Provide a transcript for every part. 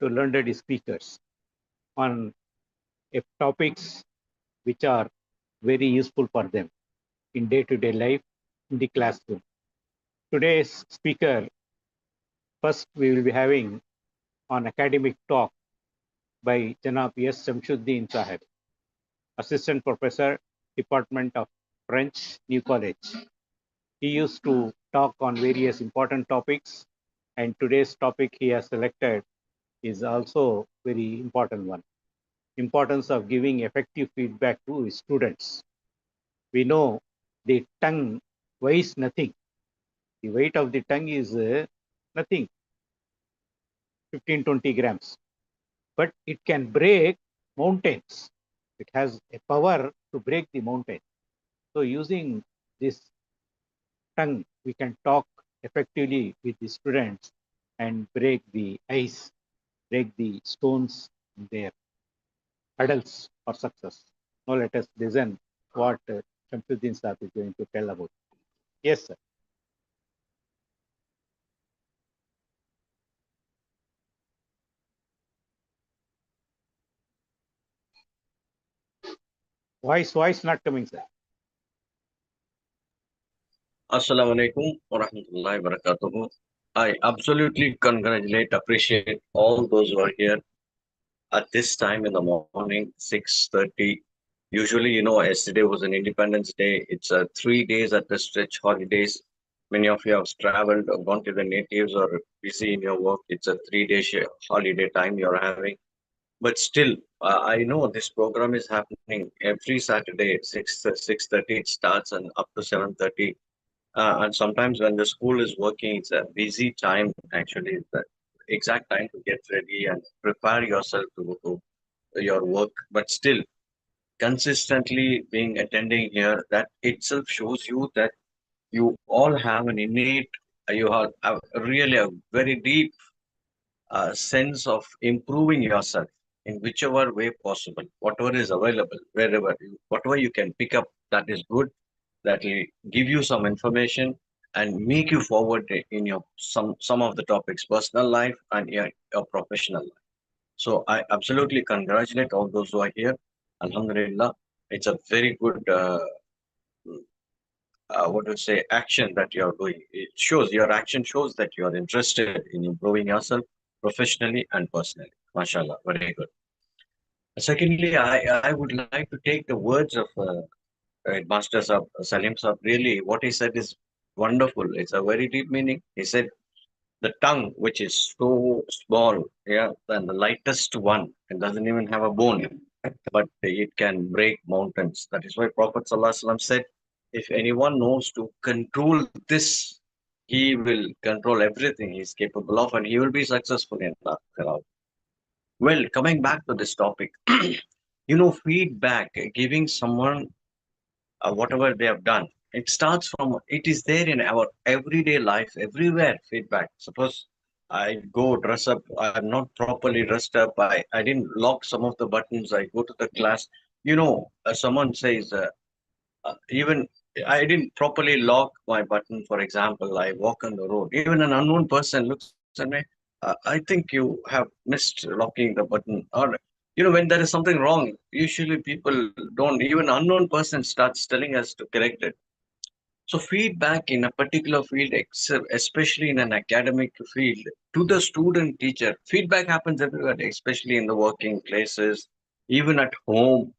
to learned speakers on topics which are very useful for them in day-to-day life in the classroom. Today's speaker, first we will be having on academic talk by Janab SHAMSUDEEN Sahib, Assistant Professor, Department of French, New College. He used to talk on various important topics, and today's topic he has selected is also very important one. Importance of giving effective feedback to students. We know the tongue weighs nothing. The weight of the tongue is nothing, 15-20 grams, but it can break mountains. It has a power to break the mountain. So using this tongue, we can talk effectively with the students and break the ice, break the stones in their hurdles for success. Now let us listen what Shamsuddin Sahib is going to tell about. Yes, sir. Voice not coming, sir. Assalamu alaikum wa rahmatullahi wa barakatuhu. I absolutely congratulate, appreciate all those who are here at this time in the morning, 6:30. Usually, yesterday was an Independence Day. It's 3 days at the stretch holidays. Many of you have traveled or gone to the natives or busy in your work. It's a 3 day holiday time you're having. But still, I know this program is happening every Saturday at 6:30. It starts and up to 7:30. And sometimes when the school is working, it's a busy time actually. It's the exact time to get ready and prepare yourself to go to your work. But still, consistently being attending here, that itself shows you that you all have an innate, you have really a very deep sense of improving yourself in whichever way possible, whatever is available, whatever you can pick up that is good, that will give you some information and make you forward in your some of the topics, personal life and your professional life. So I absolutely congratulate all those who are here. Alhamdulillah, it's a very good what to say action that you are doing. It shows your action shows that you are interested in improving yourself professionally and personally. MashaAllah, very good. Secondly, I would like to take the words of Master Sahib, Salim Sahib. Really, what he said is wonderful. It's a very deep meaning. He said the tongue, which is so small, yeah, and the lightest one, it doesn't even have a bone, but it can break mountains. That is why Prophet ﷺ said, if anyone knows to control this, he will control everything he's capable of, and he will be successful in that. Well, coming back to this topic, feedback, giving someone whatever they have done. It starts from, it is there in our everyday life, everywhere. Feedback. Suppose I go dress up, I'm not properly dressed up, I didn't lock some of the buttons, I go to the class. Someone says, even I didn't properly lock my button, for example, I walk on the road. Even an unknown person looks at me, I think you have missed locking the button. Or, when there is something wrong, usually people don't, even unknown person starts telling us to correct it. So feedback in a particular field, especially in an academic field, to the student teacher, feedback happens everywhere, especially in the working places, even at home,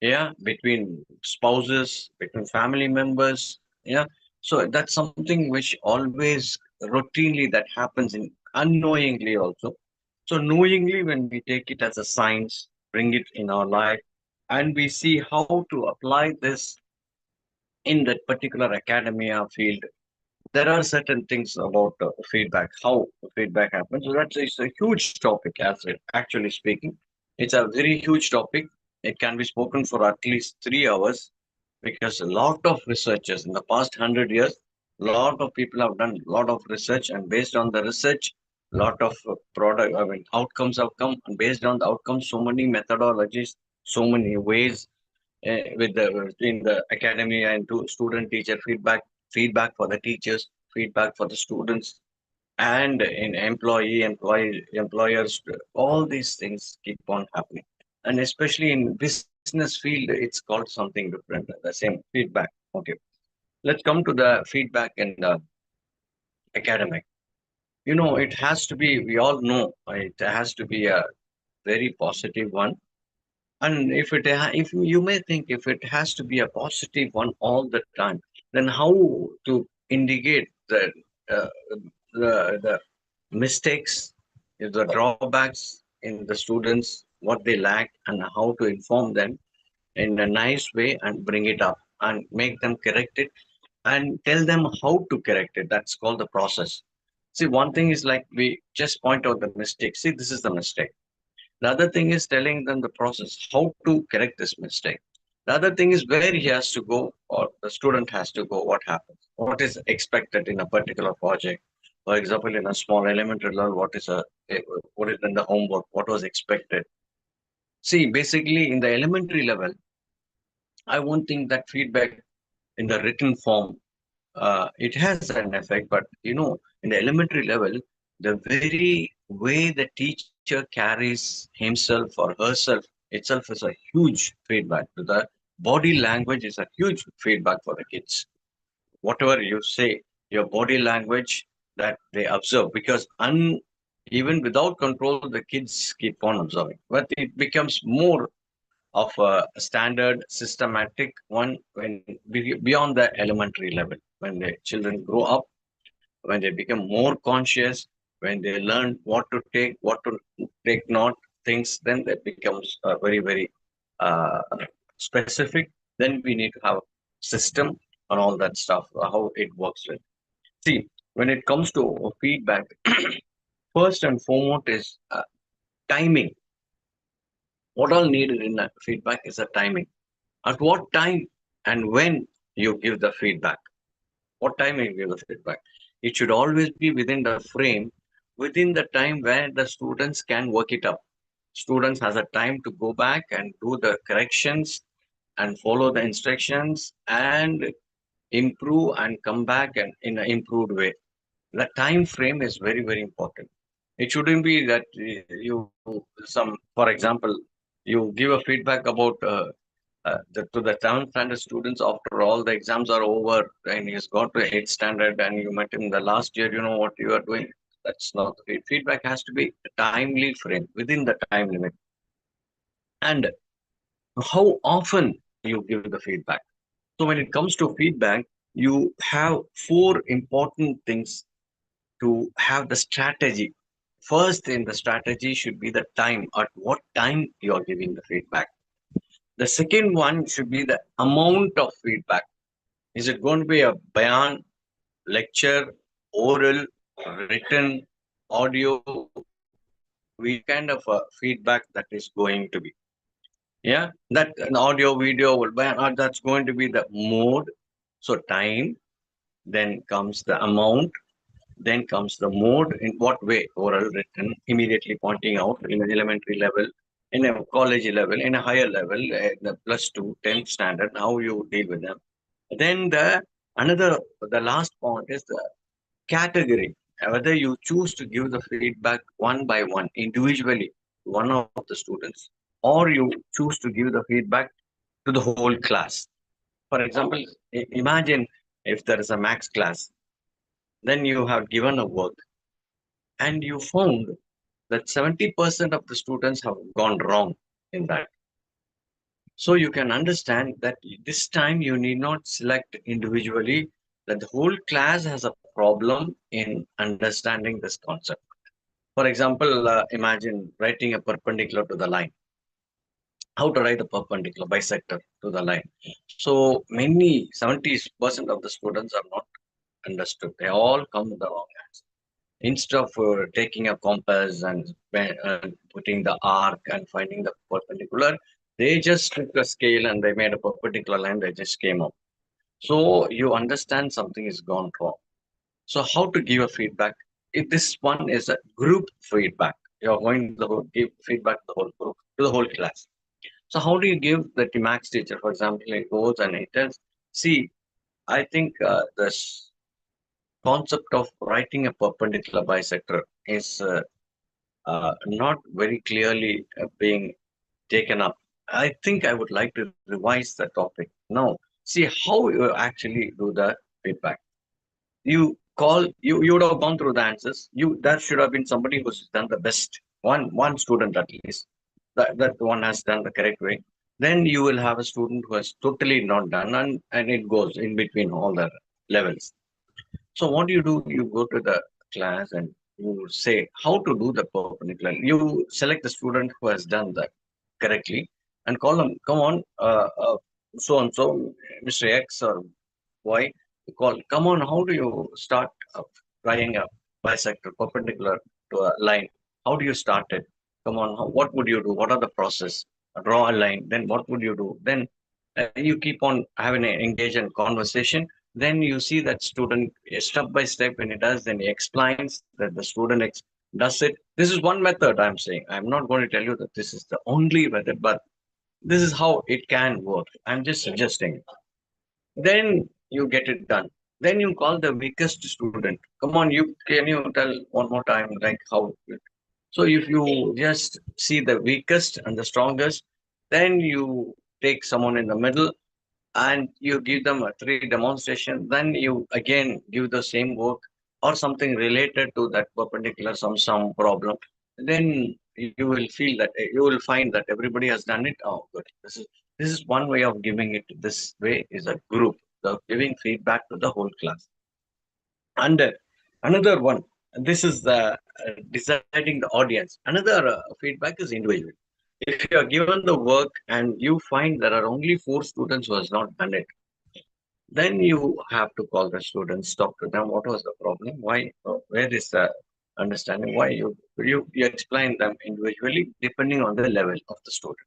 yeah, between spouses, between family members, yeah. So that's something which always routinely that happens in unknowingly also. So knowingly, when we take it as a science, bring it in our life, and we see how to apply this in that particular academia field, there are certain things about feedback, how feedback happens. So that's it's a huge topic, as it actually speaking. It's a very huge topic. It can be spoken for at least 3 hours because a lot of researchers in the past 100 years, a lot of people have done a lot of research, and based on the research, a lot of outcomes have come, and based on the outcomes, so many methodologies, so many ways with the in the academy and to student teacher feedback, feedback for the teachers, feedback for the students, and in employers, all these things keep on happening. And especially in business field, it's called something different, the same feedback. Okay, let's come to the feedback in the academic. It has to be, we all know, it has to be a very positive one. And if you may think, if it has to be a positive one all the time, then how to indicate uh, the mistakes, the drawbacks in the students, what they lack, and how to inform them in a nice way and bring it up and make them correct it and tell them how to correct it. That's called the process. See, one thing is like we just point out the mistake. See, this is the mistake. The other thing is telling them the process, how to correct this mistake. The other thing is where he has to go or the student has to go, what happens, what is expected in a particular project. For example, in a small elementary level, what is in the homework, what was expected. See, basically in the elementary level, I won't think that feedback in the written form, it has an effect, but in the elementary level, the very way the teacher carries himself or herself itself is a huge feedback. The body language is a huge feedback for the kids. Whatever you say, your body language that they observe, because even without control, the kids keep on observing. But it becomes more of a standard systematic one when beyond the elementary level, when the children grow up, when they become more conscious, when they learn what to take, what to take not things, then that becomes very, very uh, specific. Then we need to have a system and all that stuff, how it works with. See, when it comes to feedback, first and foremost is timing. What all needed in that feedback is a timing. At what time and when you give the feedback. What time you give the feedback. It should always be within the frame, within the time where the students can work it up. Students has a time to go back and do the corrections and follow the instructions and improve and come back and in an improved way. The time frame is very, very important. It shouldn't be that for example, you give a feedback about to the 7th standard students after all the exams are over and he's got to 8th standard and you met him the last year, you know what you are doing. That's not the feedback has to be a timely frame within the time limit. And how often you give the feedback. So when it comes to feedback, you have four important things to have the strategy. First in the strategy should be the time, at what time you are giving the feedback. The second one should be the amount of feedback. Is it going to be a bayan, lecture, oral, written, audio, video kind of a feedback that is going to be? Yeah, that an audio, video, will bayan, that's going to be the mode. So time, then comes the amount, then comes the mode, in what way, oral, written, immediately pointing out in an elementary level, in a college level, in a higher level, the plus two, 10th standard, how you deal with them. Then the last point is the category. Whether you choose to give the feedback one by one, individually, one of the students, or you choose to give the feedback to the whole class. For example, imagine if there is a max class, then you have given a work and you found that 70% of the students have gone wrong in that. So you can understand that this time you need not select individually, that the whole class has a problem in understanding this concept. For example, imagine writing a perpendicular to the line. How to write a perpendicular bisector to the line. So many 70% of the students are not understood. They all come with the wrong answer. Instead of taking a compass and putting the arc and finding the perpendicular, they just took a scale and they made a perpendicular line. They just came up. So you understand something is gone wrong. So how to give a feedback? If this one is a group feedback, you're going to give feedback to the whole group, to the whole class. So how do you give the max teacher, for example, it goes and it tells, see, I think this concept of writing a perpendicular bisector is not very clearly being taken up. I think I would like to revise the topic. Now, see how you actually do the feedback. You would have gone through the answers. There should have been somebody who's done the best. One student at least. That one has done the correct way. Then you will have a student who has totally not done, and it goes in between all the levels. So what do? You go to the class and you say how to do the perpendicular. You select the student who has done that correctly and call them. Come on, so and so, Mr. X or Y. You call. Come on, how do you start drawing a bisector perpendicular to a line? How do you start it? Come on, what would you do? What are the process? Draw a line. Then what would you do? Then you keep on having an engage in conversation. Then you see that student step by step when he does, then he explains that the student does it. This is one method I'm saying. I'm not going to tell you that this is the only method, but this is how it can work. I'm just suggesting. Then you get it done. Then you call the weakest student. Come on, you can you tell one more time like how? So if you just see the weakest and the strongest, then you take someone in the middle and you give them a three demonstration, then you again give the same work or something related to that perpendicular some problem. Then you will feel that you will find that everybody has done it. Oh, good. This is one way of giving it. This way is a group, the giving feedback to the whole class. And another one, this is the deciding the audience. Another feedback is individual. If you are given the work and you find there are only four students who has not done it, then you have to call the students, talk to them. What was the problem? Why? Where is the understanding? Why you explain them individually depending on the level of the student.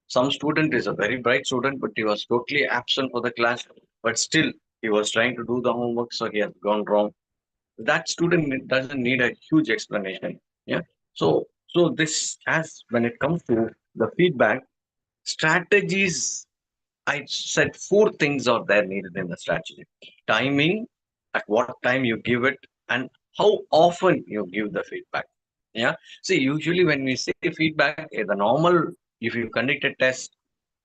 Some student is a very bright student, but he was totally absent for the class. But still, he was trying to do the homework, so he has gone wrong. That student doesn't need a huge explanation. Yeah. So this as when it comes to the feedback strategies, I said four things are there needed in the strategy: timing, at what time you give it, and how often you give the feedback. Yeah. See, usually when we say feedback, the normal, if you conduct a test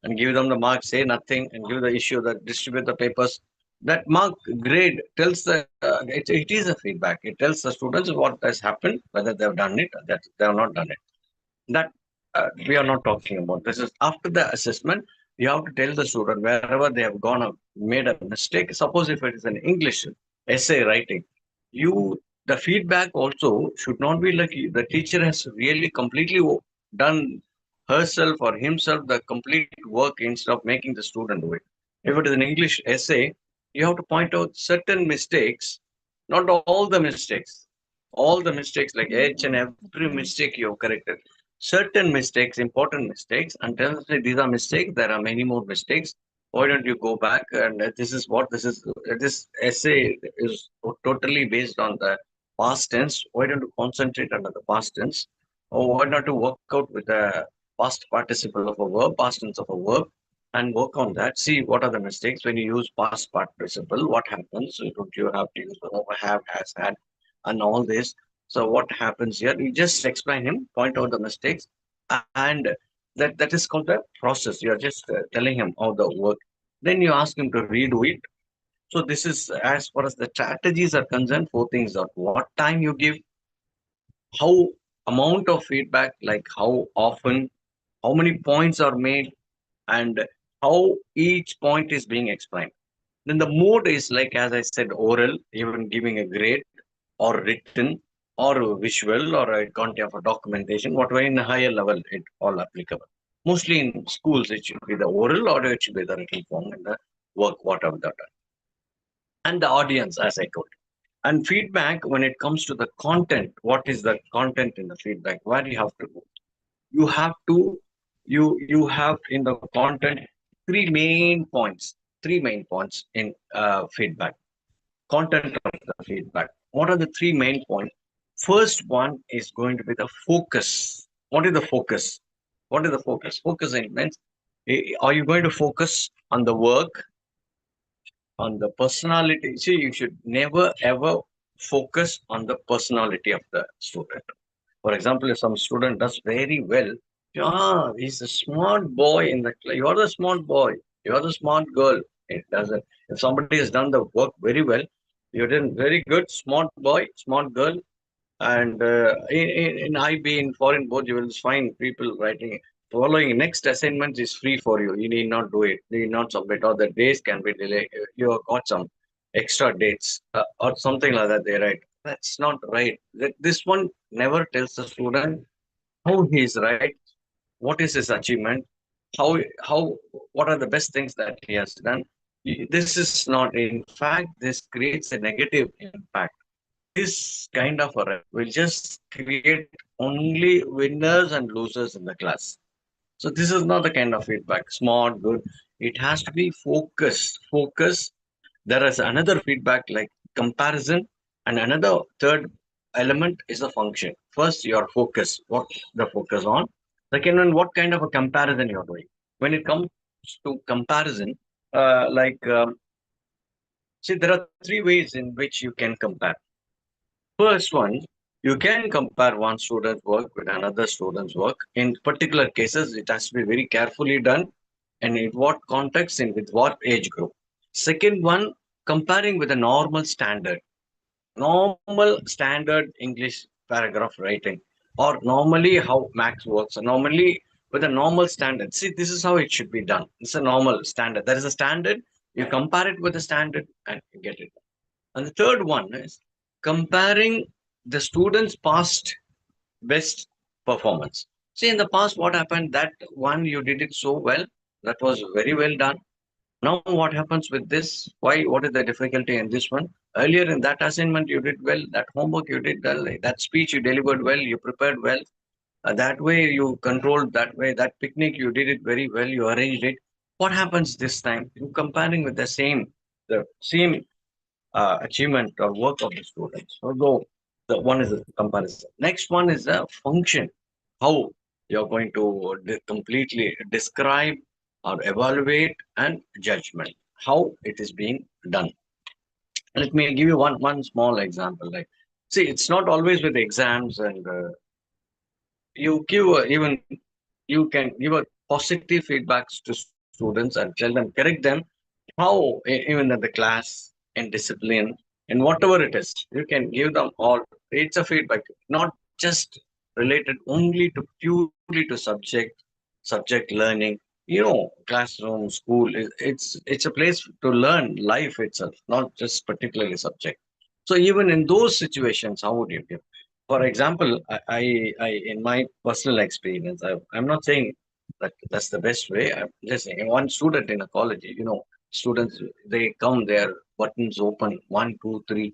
and give them the mark, say nothing, and give the issue that distribute the papers, that mark grade tells it is a feedback. It tells the students what has happened, whether they have done it or that they have not done it. That we are not talking about. This is after the assessment. You have to tell the student wherever they have gone up, made a mistake. Suppose if it is an English essay writing, you the feedback also should not be like the teacher has really completely done herself or himself the complete work instead of making the student do it. If it is an English essay, you have to point out certain mistakes, not all the mistakes. All the mistakes, like each and every mistake you have corrected certain mistakes, important mistakes, and tell us that these are mistakes. There are many more mistakes. Why don't you go back and this is what this is? This essay is totally based on the past tense. Why don't you concentrate on the past tense? Or why not to work out with the past participle of a verb, past tense of a verb, and work on that. See what are the mistakes when you use past participle. What happens? Don't you have to use the verb have, has, had, and all this? So what happens here? You just explain him, point out the mistakes, and that is called the process. You are just telling him how the work. Then you ask him to redo it. So this is as far as the strategies are concerned. Four things are: what time you give, how amount of feedback, like how often, how many points are made, and how each point is being explained. Then the mode is like as I said, oral, even giving a grade, or written, or visual, or a content of a documentation, whatever in a higher level, it all applicable. Mostly in schools, it should be the oral or it should be the written form in the work, whatever that. And the audience, as I told. And feedback, when it comes to the content, what is the content in the feedback? Where you have to go? You have to, you have in the content three main points in feedback. Content of the feedback. What are the three main points? First one is going to be the focus. What is the focus? What is the focus? Focus in means, are you going to focus on the work, on the personality? See, you should never ever focus on the personality of the student. For example, if some student does very well, he's a smart boy in the class. You're the smart boy. You're the smart girl. It doesn't. If somebody has done the work very well, you're doing very good, smart boy, smart girl. And in IB, in foreign board, you will find people writing, following next assignment is free for you. You need not do it. You need not submit, or the days can be delayed. You have got some extra dates or something like that. They write. That's not right. This one never tells the student how he is right, what is his achievement, how what are the best things that he has done. This is not. In fact, this creates a negative impact. This kind of a will just create only winners and losers in the class. So this is not the kind of feedback. Smart, good. It has to be focused. Focus. There is another feedback like comparison, and another third element is the function. First, your focus. What the focus on. Second one, what kind of a comparison you're doing. When it comes to comparison, like see, there are three ways in which you can compare. First one, you can compare one student's work with another student's work. In particular cases, it has to be very carefully done and in what context and with what age group. Second one, comparing with a normal standard, normal standard English paragraph writing, or normally how max works, normally with a normal standard. See, this is how it should be done. It's a normal standard. There is a standard, you compare it with the standard and you get it. And the third one is comparing the students' past best performance. See, in the past, what happened? That one you did it so well, that was very well done. Now, what happens with this? Why? What is the difficulty in this one? Earlier in that assignment, you did well. That homework you did well. That speech you delivered well. You prepared well. That way you controlled. That way, that picnic you did it very well. You arranged it. What happens this time? You comparing with the same achievement or work of the students. Although the one is a comparison. Next one is a function. How you're going to completely describe or evaluate and judgment. How it is being done. Let me give you one small example. Like, see, it's not always with exams, and you give even you can give a positive feedbacks to students and tell them, correct them how even at the class in discipline in whatever it is, you can give them all. It's a feedback, not just related only to purely to subject learning. Classroom school it's a place to learn life itself, not just particularly subject. So even in those situations, how would you give? For example, I in my personal experience, I'm not saying that that's the best way. I'm just saying one student in a college, students, they come, their buttons open, one, two, three,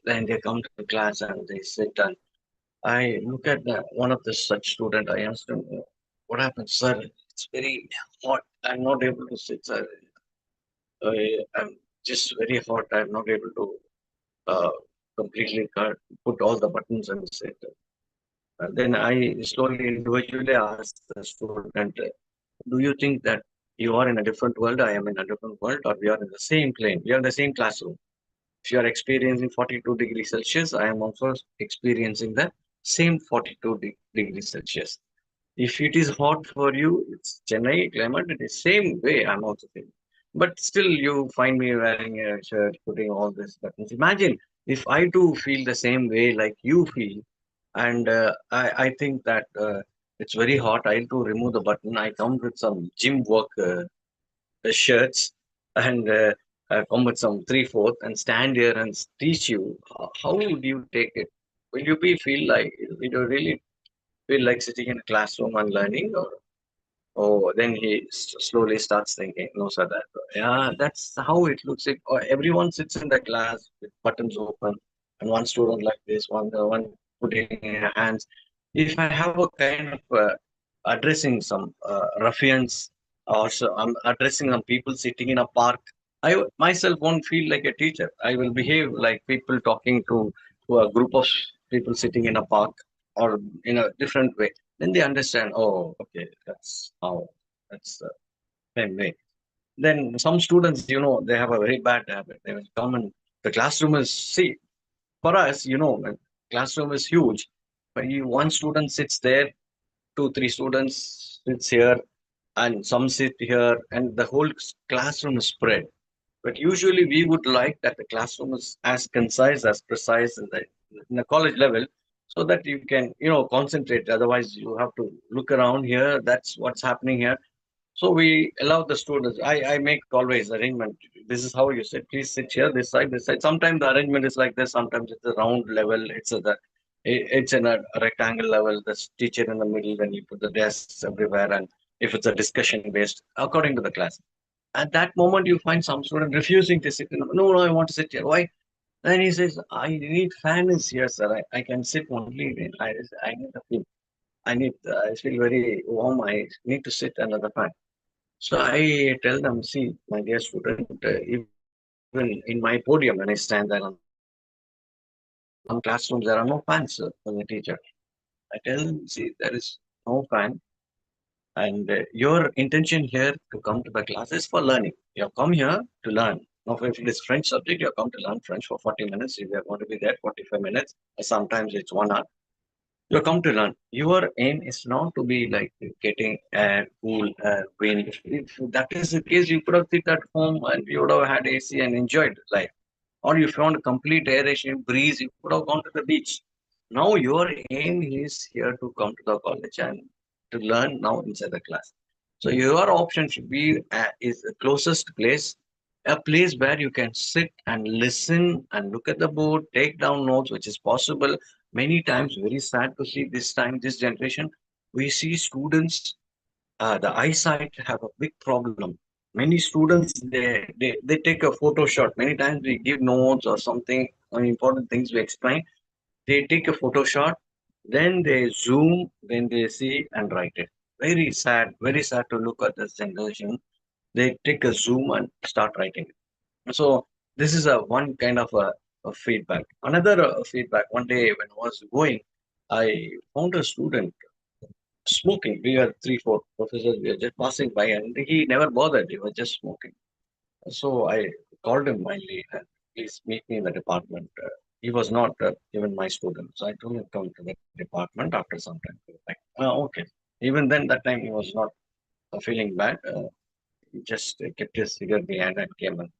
then they come to class and they sit. And I look at one of the such student. I asked him, "What happened, sir? It's very hot. I'm not able to sit, sir. I'm just very hot. I'm not able to uh, completely put all the buttons and sit." Then I slowly, individually asked the student, "Do you think that you are in a different world? I am in a different world, or we are in the same plane? We are in the same classroom. If you are experiencing 42 degrees Celsius, I am also experiencing the same 42 degrees Celsius. If it is hot for you, it's Chennai climate, it is same way I'm also feeling. But still you find me wearing a shirt, putting all this buttons. Imagine if I too feel the same way like you feel, and I think that it's very hot. I too remove the button. I come with some gym work shirts and come with some 3/4 and stand here and teach you. How would you take it? Will you be feel like, will you really feel like sitting in a classroom and learning, or oh, then he slowly starts thinking, no, sir, that, yeah, that's how it looks. Everyone sits in the class with buttons open, and one student like this, one putting in hands. If I have a kind of addressing some ruffians, or so I'm addressing some people sitting in a park, I myself won't feel like a teacher. I will behave like people talking to a group of people sitting in a park, or in a different way. Then they understand, oh, okay, that's the same way. Then some students, they have a very bad habit. They will come and the classroom is, see, For us, when classroom is huge, but one student sits there, two, three students sits here, and some sit here, and the whole classroom is spread. But usually we would like that the classroom is as concise, as precise in the college level, so that you can, concentrate. Otherwise, you have to look around here. That's what's happening here. So we allow the students. I make always arrangement. This is how you sit. Please sit here, this side, this side. Sometimes the arrangement is like this. Sometimes it's a round level. It's in a rectangle level. The teacher in the middle. Then you put the desks everywhere. And if it's a discussion based, according to the class. At that moment, you find some student refusing to sit. No, I want to sit here. Why? Then he says, I need fan is here, sir. I can sit only. I need a feel. I feel very warm. I need to sit under the fan. So I tell them, see, my dear student, even in my podium, when I stand there on the podium, some classrooms, there are no fans for the teacher. I tell them, see, there is no fan. And your intention here to come to the class is for learning. You have come here to learn. Now, if it is French subject, you have come to learn French for 40 minutes. If you are going to be there 45 minutes, sometimes it's 1 hour. You come to learn. Your aim is not to be like getting air, cool air, wind. If that is the case, you could have sit at home and you would have had AC and enjoyed life. Or if you want complete aeration, breeze, you could have gone to the beach. Now your aim is here to come to the college and to learn now inside the class. So your option should be is the closest place, a place where you can sit and listen and look at the board, take down notes, which is possible. Many times, very sad to see this time, this generation, we see students, the eyesight have a big problem. Many students, they take a photo shot. Many times we give notes or something, important things we explain. They take a photo shot, then they zoom, then they see and write it. Very sad to look at this generation. They take a zoom and start writing. So this is a one kind of a feedback. Another feedback. One day when I was going, I found a student smoking. We were three, four professors. We were just passing by, and he never bothered. He was just smoking. So I called him mildly and please meet me in the department. He was not even my student. So I told him come to the department after some time. He was like, okay. Even then, that time he was not feeling bad. He just kept his cigarette behind and came in.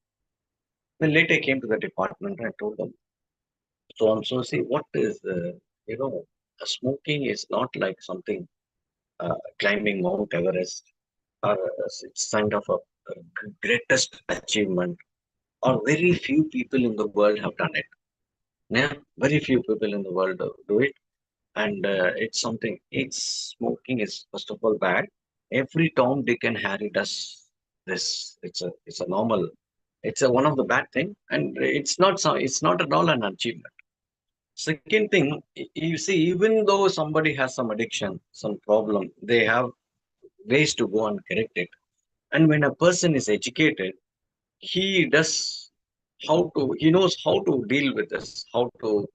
Then later I came to the department and I told them, so I'm so see what is, smoking is not like something climbing Mount Everest or it's kind of a greatest achievement or very few people in the world have done it. Yeah, very few people in the world do it, and it's something. It's smoking is first of all bad. Every Tom, Dick, and Harry does this. It's a normal. It's a one of the bad thing, and it's not so. It's not at all an achievement. Second thing, you see, even though somebody has some addiction, some problem, they have ways to go and correct it. And when a person is educated, he does he knows how to deal with this, how to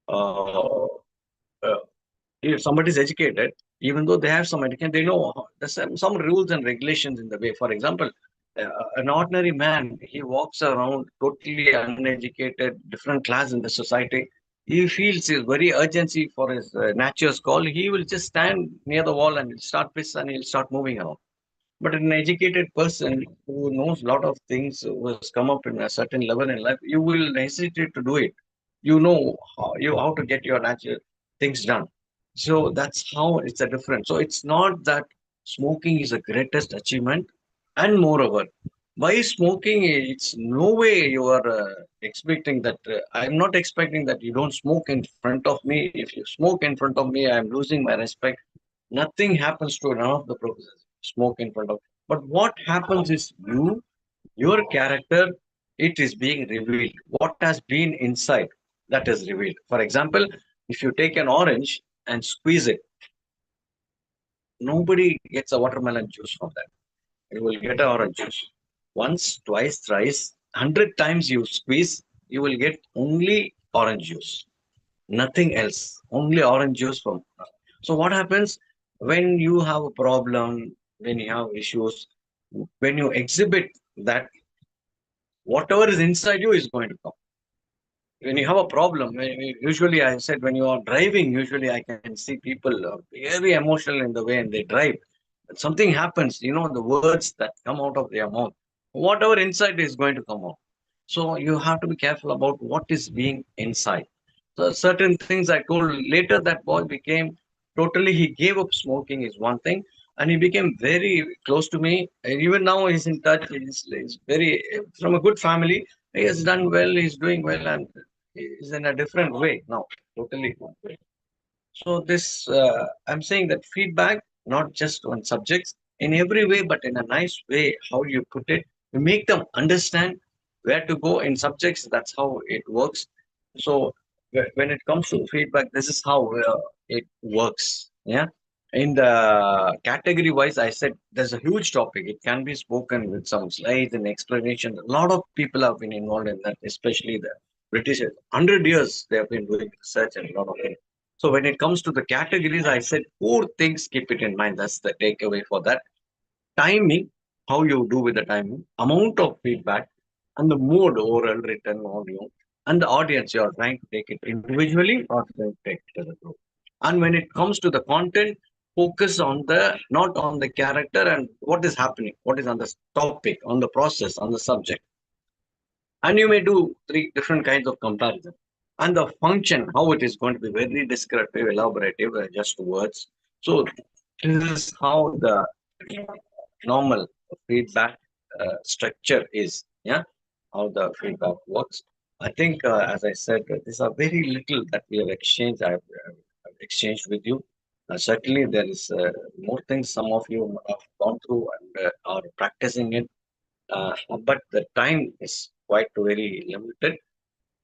uh, uh, if somebody is educated, even though they have some education, they know there's some rules and regulations in the way. For example, an ordinary man, he walks around totally uneducated, different class in the society. He feels his very urgency for his nature's call. He will just stand near the wall and he'll start piss and he'll start moving around. But an educated person who knows a lot of things, who has come up in a certain level in life, you will hesitate to do it. You know how to get your natural things done. So that's how it's a difference. So it's not that smoking is the greatest achievement, and moreover, by smoking, it's no way you are expecting that. I'm not expecting that you don't smoke in front of me. If you smoke in front of me, I'm losing my respect. Nothing happens to none of the professors. Smoke in front of. But what happens is your character, it is being revealed. What has been inside, that is revealed. For example, if you take an orange and squeeze it, nobody gets a watermelon juice from that. You will get an orange juice. Once, twice, thrice, 100 times you squeeze, you will get only orange juice. Nothing else. Only orange juice from. So what happens when you have a problem, when you have issues, when you exhibit that, whatever is inside you is going to come. when you have a problem, usually I said when you are driving, usually I can see people very emotional in the way and they drive. Something happens, the words that come out of their mouth, whatever inside is going to come out. So you have to be careful about what is being inside. So certain things I told later, that boy became totally, he gave up smoking is one thing, and he became very close to me. And even now he's in touch. He's very from a good family. He has done well. He's doing well, and he's in a different way now. Totally different way. So this, I'm saying that feedback, not just on subjects, in every way, but in a nice way, how you put it, you make them understand where to go in subjects. That's how it works. So when it comes to feedback, this is how it works. Yeah. In the category wise, I said there's a huge topic. It can be spoken with some slides and explanation. A lot of people have been involved in that, especially the British. 100 years they have been doing research and a lot of it. So when it comes to the categories, I said four things, keep it in mind. That's the takeaway for that. Timing, how you do with the timing, amount of feedback, and the mode, oral, written, audio, and the audience. You are trying to take it individually or trying to take it as a group. And when it comes to the content, focus on the not on the character and what is happening, what is on the topic, on the process, on the subject. And you may do three different kinds of comparison. And the function, how it is going to be very descriptive, elaborative, just words. So this is how the normal feedback structure is. Yeah, how the feedback works. I think, as I said, these are very little that we have exchanged. I've exchanged with you. Certainly, there is more things some of you have gone through and are practicing it, but the time is quite very limited.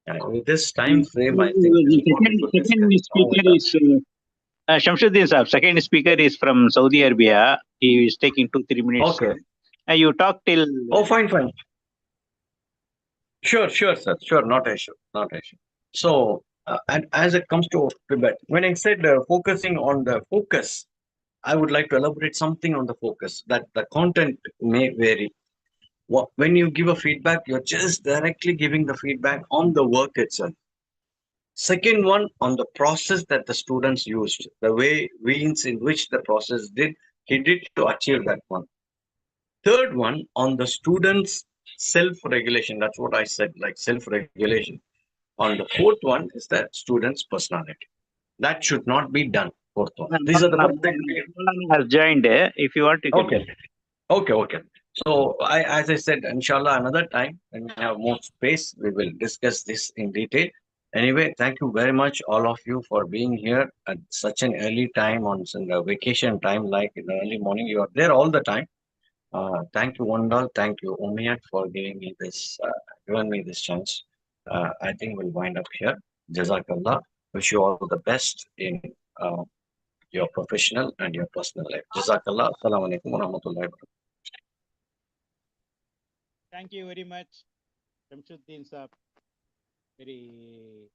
And with this time frame, I think this The is what we could second discuss now. speaker is Shamsuddin Saab. Second speaker is from Saudi Arabia. He is taking 2 3 minutes. Okay. You talk till. Oh, fine, fine. Sure, sure, sir. Sure, not an issue. Not an issue. So, and as it comes to feedback, when I said focusing on the focus, I would like to elaborate something on the focus that the content may vary. When you give a feedback, you're just directly giving the feedback on the work itself. Second one, on the process that the students used, the way means in which the process he did to achieve that one. Third one, on the students' self-regulation. That's what I said, like self-regulation. On the fourth one is the student's personality. That should not be done. Fourth one. These are the four things. Has joined. If you want, you can. Okay. Okay, okay. So as I said, inshallah, another time when we have more space, we will discuss this in detail. Anyway, thank you very much, all of you, for being here at such an early time on the vacation time, like in the early morning. You are there all the time. Thank you, Wandal. Thank you, Umiyat, for giving me this chance. I think we'll wind up here. Jazakallah. Wish you all the best in your professional and your personal life. Jazakallah. Assalamu alaikum wa rahmatullahi wa barakatuh. Thank you very much, Shamsuddin Saab. Very